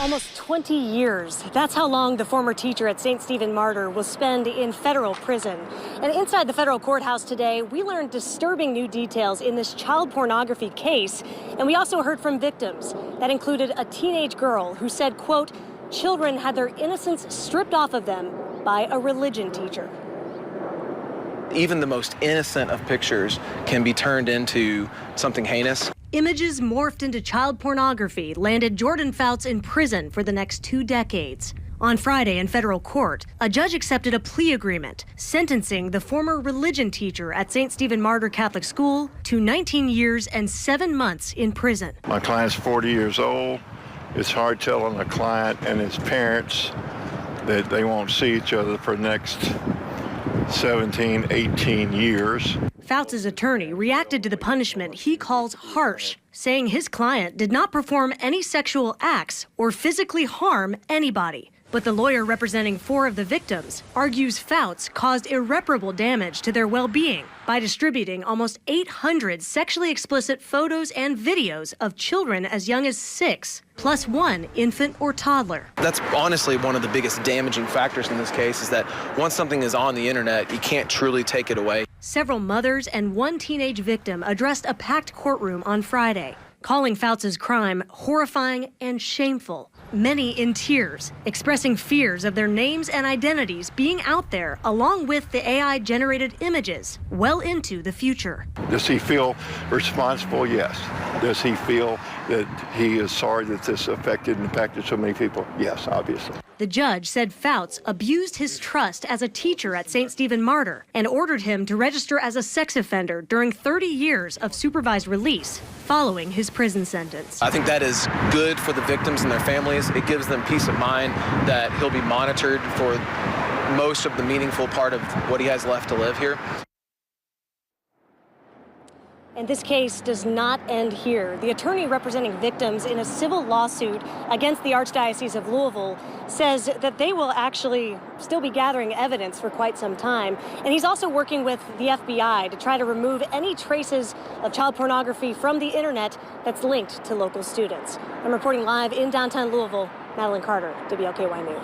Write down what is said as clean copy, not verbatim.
Almost 20 years. That's how long the former teacher at St. Stephen Martyr will spend in federal prison. And inside the federal courthouse today, we learned disturbing new details in this child pornography case. And we also heard from victims. That included a teenage girl who said, quote, children had their innocence stripped off of them by a religion teacher. Even the most innocent of pictures can be turned into something heinous. Images morphed into child pornography landed Jordan Fouts in prison for the next 2 decades. On Friday in federal court, a judge accepted a plea agreement sentencing the former religion teacher at St. Stephen Martyr Catholic School to 19 years and 7 months in prison. My client's 40 years old. It's hard telling a client and his parents that they won't see each other for the next 17, 18 years. Fouts' attorney reacted to the punishment he calls harsh, saying his client did not perform any sexual acts or physically harm anybody. But the lawyer representing 4 of the victims argues Fouts caused irreparable damage to their well-being by distributing almost 800 sexually explicit photos and videos of children as young as 6, plus 1 infant or toddler. That's honestly one of the biggest damaging factors in this case, is that once something is on the internet, you can't truly take it away. Several mothers and 1 teenage victim addressed a packed courtroom on Friday, calling Fouts' crime horrifying and shameful. Many in tears, expressing fears of their names and identities being out there, along with the AI-generated images, well into the future. Does he feel responsible? Yes. Does he feel that he is sorry that this affected and impacted so many people? Yes, obviously. The judge said Fouts abused his trust as a teacher at St. Stephen Martyr and ordered him to register as a sex offender during 30 years of supervised release following his prison sentence. I think that is good for the victims and their families. It gives them peace of mind that he'll be monitored for most of the meaningful part of what he has left to live here. And this case does not end here. The attorney representing victims in a civil lawsuit against the Archdiocese of Louisville says that they will actually still be gathering evidence for quite some time. And he's also working with the FBI to try to remove any traces of child pornography from the internet that's linked to local students. I'm reporting live in downtown Louisville. Madeline Carter, WLKY News.